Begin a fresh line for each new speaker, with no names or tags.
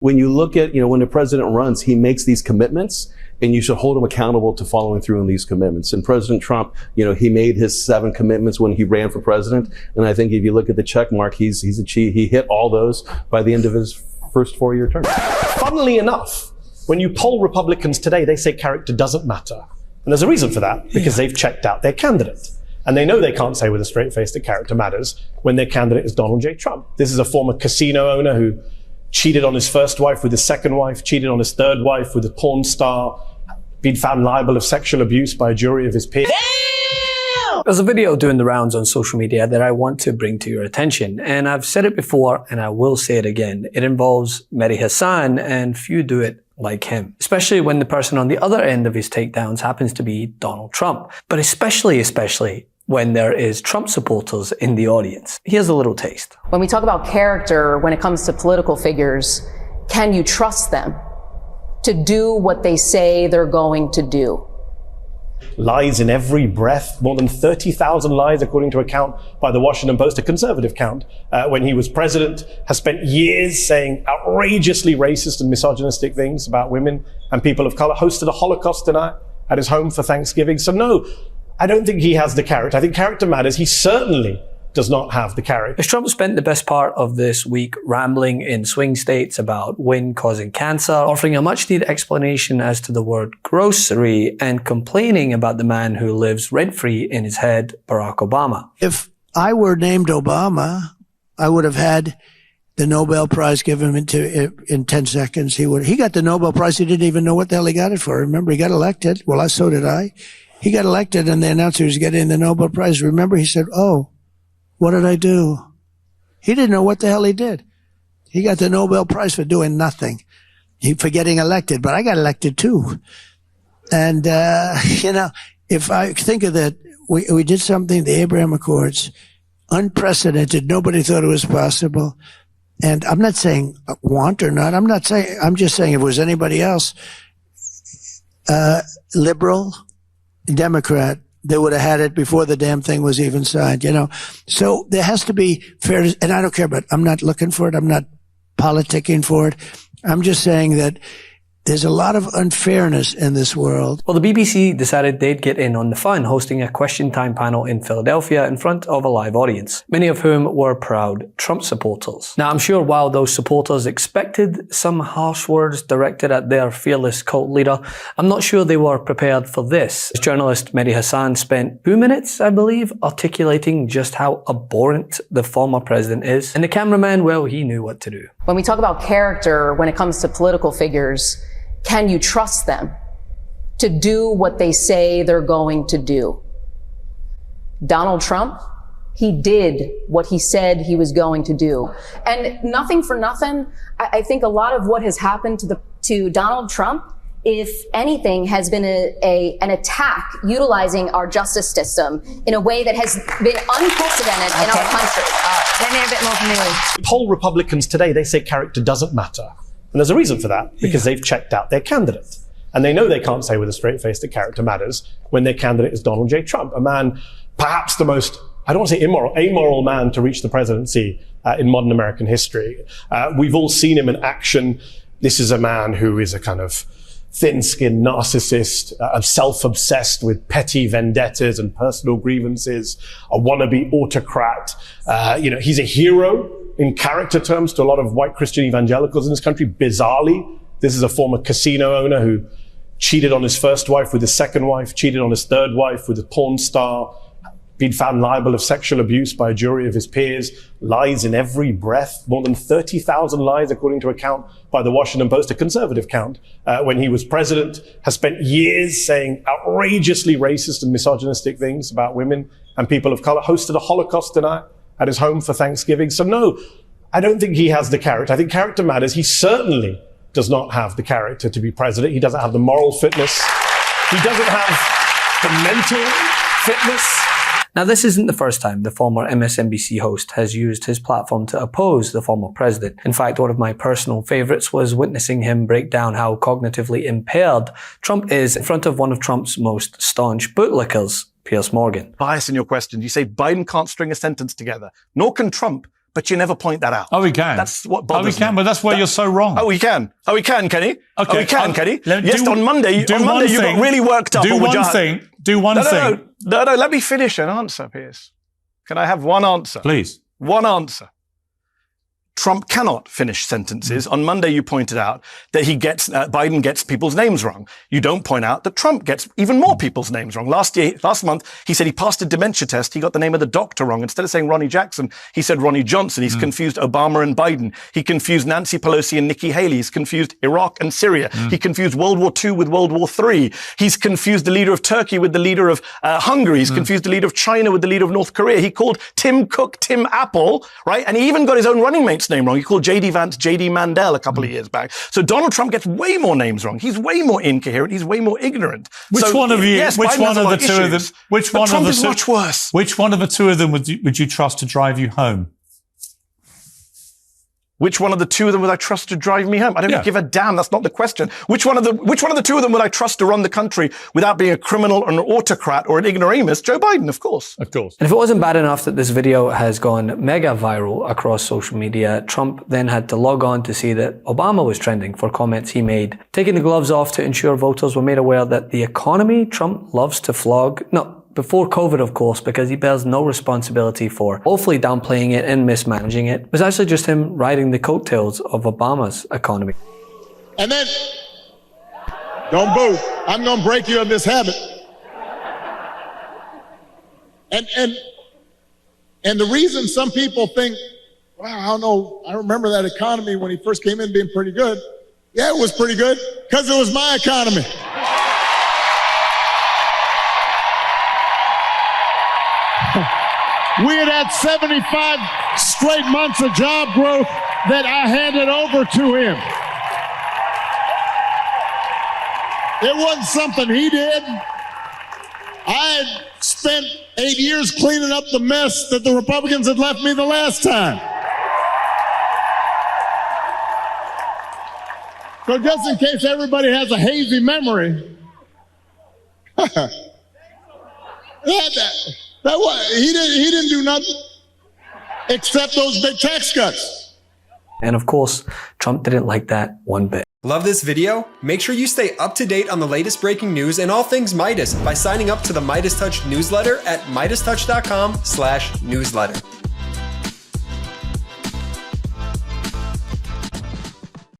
When you look at, when the president runs, he makes these commitments, and you should hold him accountable to following through on these commitments. And President Trump, he made his 7 commitments when he ran for president. And I think if you look at the check mark, he's achieved, he hit all those by the end of his first 4-year term.
Funnily enough, when you poll Republicans today, they say character doesn't matter. And there's a reason for that, because they've checked out their candidate. And they know they can't say with a straight face that character matters when their candidate is Donald J. Trump. This is a former casino owner who cheated on his first wife with his second wife, cheated on his third wife with a porn star, been found liable of sexual abuse by a jury of his peers.
There's a video doing the rounds on social media that I want to bring to your attention, and I've said it before and I will say it again. It involves Mehdi Hasan, and few do it like him, especially when the person on the other end of his takedowns happens to be Donald Trump, but especially when there is Trump supporters in the audience. Here's a little taste.
When we talk about character, when it comes to political figures, can you trust them to do what they say they're going to do?
Lies in every breath, more than 30,000 lies according to a count by the Washington Post, a conservative count, when he was president, has spent years saying outrageously racist and misogynistic things about women and people of color, hosted a Holocaust dinner at his home for Thanksgiving. So no, I don't think he has the character. I think character matters. He certainly does not have the character.
As Trump spent the best part of this week rambling in swing states about wind causing cancer, offering a much-needed explanation as to the word grocery, and complaining about the man who lives rent-free in his head, Barack Obama.
If I were named Obama, I would have had the Nobel Prize given in 10 seconds. He got the Nobel Prize. He didn't even know what the hell he got it for. Remember, he got elected. Well, so did I. He got elected and they announced he was getting the Nobel Prize. Remember, he said, "Oh, what did I do?" He didn't know what the hell he did. He got the Nobel Prize for doing nothing. For getting elected, but I got elected too. And, if I think of that, we did something, the Abraham Accords, unprecedented. Nobody thought it was possible. And I'm not saying want or not. I'm just saying if it was anybody else, liberal, Democrat, they would have had it before the damn thing was even signed, So there has to be fair, and I don't care, but I'm not looking for it. I'm not politicking for it. I'm just saying that there's a lot of unfairness in this world.
Well, the BBC decided they'd get in on the fun, hosting a question time panel in Philadelphia in front of a live audience, many of whom were proud Trump supporters. Now, I'm sure while those supporters expected some harsh words directed at their fearless cult leader, I'm not sure they were prepared for this. Journalist Mehdi Hasan spent 2 minutes, I believe, articulating just how abhorrent the former president is. And the cameraman, well, he knew what to do.
When we talk about character, when it comes to political figures, can you trust them to do what they say they're going to do? Donald Trump, he did what he said he was going to do. And nothing for nothing, I think a lot of what has happened to Donald Trump, if anything, has been an attack utilizing our justice system in a way that has been unprecedented in our country. Let me hear a bit more from you.
Poll Republicans today, they say character doesn't matter. And there's a reason for that, because they've checked out their candidate. And they know they can't say with a straight face that character matters when their candidate is Donald J. Trump, a man, perhaps the most, I don't want to say amoral man to reach the presidency in modern American history. We've all seen him in action. This is a man who is a kind of thin-skinned narcissist, self-obsessed with petty vendettas and personal grievances, a wannabe autocrat. He's a hero in character terms to a lot of white Christian evangelicals in this country. Bizarrely, this is a former casino owner who cheated on his first wife with his second wife, cheated on his third wife with a porn star, been found liable of sexual abuse by a jury of his peers, lies in every breath, more than 30,000 lies according to a count by the Washington Post, a conservative count, when he was president, has spent years saying outrageously racist and misogynistic things about women and people of color, hosted a Holocaust dinner at his home for Thanksgiving. So no, I don't think he has the character. I think character matters. He certainly does not have the character to be president. He doesn't have the moral fitness. He doesn't have the mental fitness.
Now, this isn't the first time the former MSNBC host has used his platform to oppose the former president. In fact, one of my personal favorites was witnessing him break down how cognitively impaired Trump is in front of one of Trump's most staunch bootlickers, Piers Morgan.
Bias in your question. You say Biden can't string a sentence together, nor can Trump, but you never point that out.
Oh, we can.
That's what bothers me.
Oh, we can, but that's where you're so wrong.
Oh, we can. Oh, we can, Kenny.
Okay.
Oh, we can, Kenny.
Yes,
on Monday you got really worked up.
Do one thing.
No, let me finish an answer, Piers. Can I have one answer?
Please.
One answer. Trump cannot finish sentences. On Monday, you pointed out that Biden gets people's names wrong. You don't point out that Trump gets even more people's names wrong. Last month, he said he passed a dementia test. He got the name of the doctor wrong. Instead of saying Ronnie Jackson, he said Ronnie Johnson. He's confused Obama and Biden. He confused Nancy Pelosi and Nikki Haley. He's confused Iraq and Syria. He confused World War II with World War III. He's confused the leader of Turkey with the leader of Hungary. He's confused the leader of China with the leader of North Korea. He called Tim Cook Tim Apple, right? And he even got his own running mate's name wrong. He called J.D. Vance J.D. Mandel a couple of years back. So Donald Trump gets way more names wrong. He's way more incoherent. He's way more ignorant.
Which one of the two of them would you trust to drive you home?
Which one of the two of them would I trust to drive me home? I don't give a damn. That's not the question. Which one of the two of them would I trust to run the country without being a criminal, an autocrat, or an ignoramus? Joe Biden, of course.
Of course.
And if it wasn't bad enough that this video has gone mega viral across social media, Trump then had to log on to see that Obama was trending for comments he made, taking the gloves off to ensure voters were made aware that the economy Trump loves to flog, before COVID, of course, because he bears no responsibility for hopefully downplaying it and mismanaging it. It was actually just him riding the coattails of Obama's economy.
And then, don't boo. I'm going to break you of this habit. And the reason some people think, wow, I don't know, I remember that economy when he first came in being pretty good. Yeah, it was pretty good because it was my economy. We had 75 straight months of job growth that I handed over to him. It wasn't something he did. I had spent 8 years cleaning up the mess that the Republicans had left me the last time. So just in case everybody has a hazy memory, he didn't do nothing except those big tax cuts.
And of course, Trump didn't like that one bit.
Love this video? Make sure you stay up to date on the latest breaking news and all things Midas by signing up to the MeidasTouch newsletter at MeidasTouch.com/newsletter.